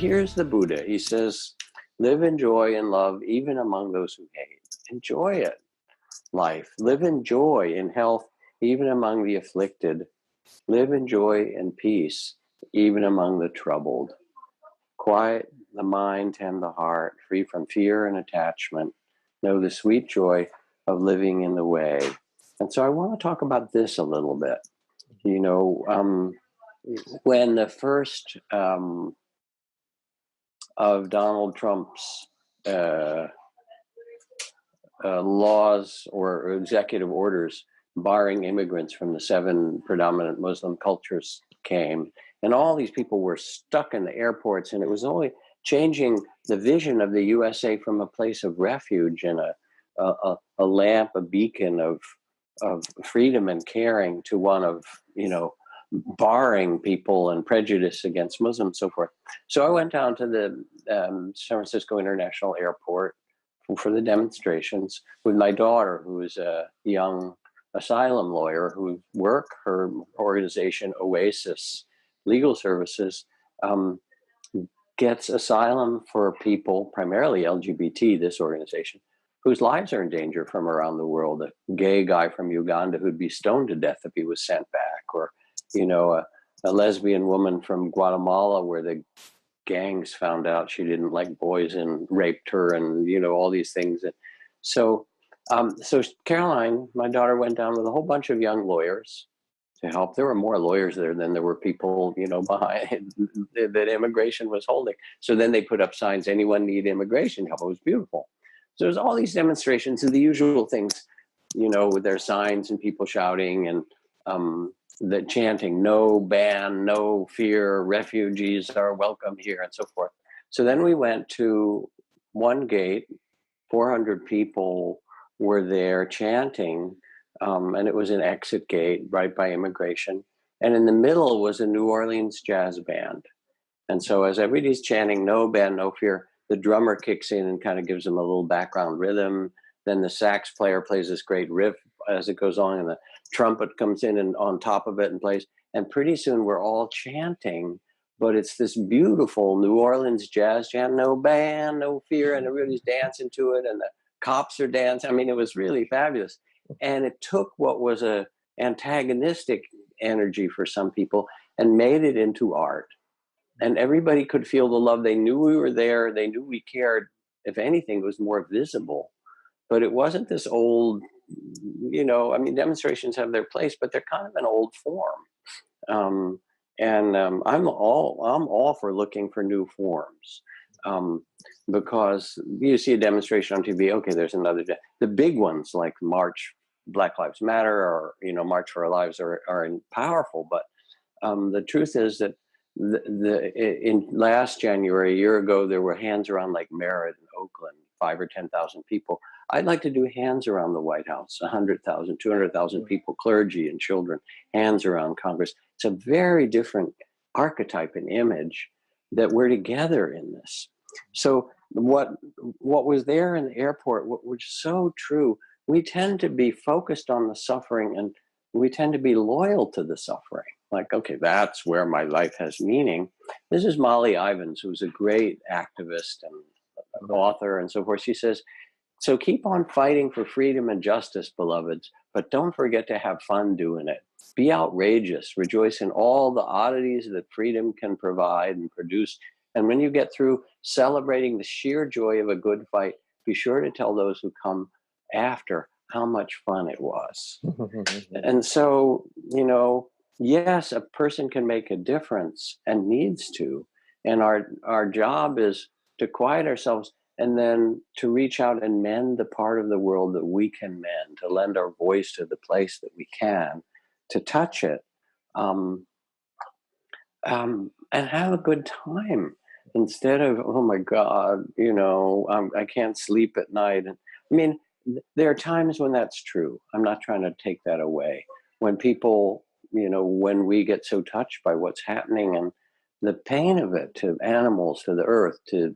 here's the Buddha. He says, live in joy and love, even among those who hate. Enjoy it, life. Live in joy and health, even among the afflicted. Live in joy and peace, even among the troubled. Quiet the mind, tend the heart, free from fear and attachment. Know the sweet joy of living in the way. And so I want to talk about this a little bit. You know, when the first of Donald Trump's laws or executive orders barring immigrants from the 7 predominant Muslim cultures came, and all these people were stuck in the airports, and it was only changing the vision of the USA from a place of refuge and a lamp, a beacon of freedom and caring to one of, you know, barring people and prejudice against Muslims and so forth. So I went down to the San Francisco International Airport for the demonstrations with my daughter, who is a young asylum lawyer who her organization, Oasis Legal Services, gets asylum for people, primarily LGBT, this organization, whose lives are in danger from around the world. A gay guy from Uganda who'd be stoned to death if he was sent back, or, you know, a lesbian woman from Guatemala where the gangs found out she didn't like boys and raped her, and, you know, all these things. So Caroline, my daughter, went down with a whole bunch of young lawyers to help. There were more lawyers there than there were people, you know, behind that immigration was holding. So then they put up signs, anyone need immigration help? It was beautiful. So there's all these demonstrations and the usual things, you know, with their signs and people shouting and the chanting, no ban, no fear, refugees are welcome here, and so forth. So then we went to one gate, 400 people were there chanting, and it was an exit gate right by immigration. And in the middle was a New Orleans jazz band. And so as everybody's chanting, no ban, no fear, the drummer kicks in and kind of gives them a little background rhythm. Then the sax player plays this great riff as it goes on, and the trumpet comes in and on top of it and plays. And pretty soon we're all chanting, but it's this beautiful New Orleans jazz chant, no ban, no fear, and everybody's dancing to it, and the cops are dancing. I mean, it was really fabulous. And it took what was a antagonistic energy for some people and made it into art. And everybody could feel the love. They knew we were there. They knew we cared. If anything, it was more visible. But it wasn't this old, you know, I mean, demonstrations have their place, but they're kind of an old form. I'm all for looking for new forms, because you see a demonstration on TV. Okay, there's another. The big ones like March, Black Lives Matter, or, you know, March for Our Lives are powerful. But the truth is that in last January, a year ago, there were hands around Lake Merritt in Oakland, 5,000 or 10,000 people. I'd like to do hands around the White House, 100,000, 200,000 people, clergy and children, hands around Congress. It's a very different archetype and image that we're together in this. So what was there in the airport, what was so true, we tend to be focused on the suffering, and we tend to be loyal to the suffering. Like, okay, that's where my life has meaning. This is Molly Ivins, who's a great activist and an author and so forth. She says, so keep on fighting for freedom and justice, beloveds, but don't forget to have fun doing it. Be outrageous, rejoice in all the oddities that freedom can provide and produce. And when you get through celebrating the sheer joy of a good fight, be sure to tell those who come after how much fun it was. And so, you know, yes, a person can make a difference and needs to. And our job is to quiet ourselves and then to reach out and mend the part of the world that we can mend, to lend our voice to the place that we can, to touch it, and have a good time instead of, oh my God, you know, I can't sleep at night. And I mean, there are times when that's true. I'm not trying to take that away. When people, you know, when we get so touched by what's happening and the pain of it to animals, to the earth, to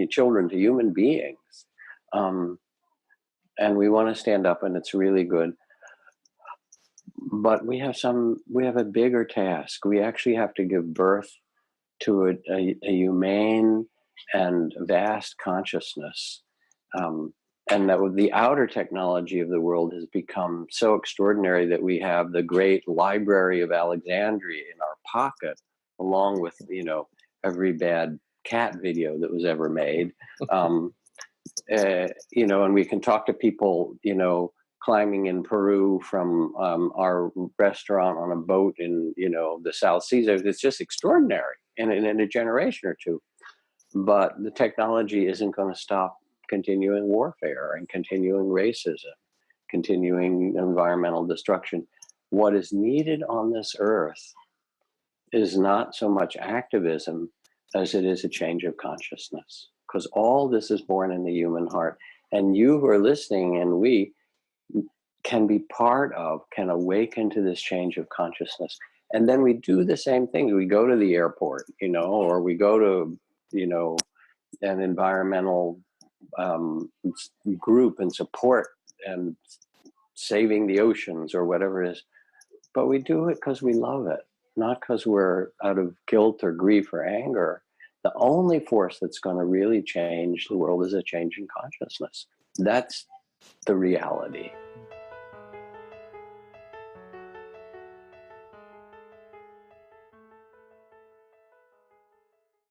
children, to human beings. And we want to stand up, and it's really good. But we have a bigger task. We actually have to give birth to a humane and vast consciousness. And that with the outer technology of the world has become so extraordinary that we have the great Library of Alexandria in our pocket, along with, every bad cat video that was ever made. And we can talk to people, climbing in Peru from our restaurant on a boat in, the South Seas. It's just extraordinary in a generation or two. But the technology isn't going to stop continuing warfare and continuing racism, continuing environmental destruction. What is needed on this earth is not so much activism as it is a change of consciousness, because all this is born in the human heart. And you who are listening and we can be part of, can awaken to this change of consciousness. And then we do the same thing. We go to the airport, or we go to, an environmental group and support and saving the oceans or whatever it is. But we do it because we love it, not because we're out of guilt or grief or anger. The only force that's going to really change the world is a change in consciousness. That's the reality.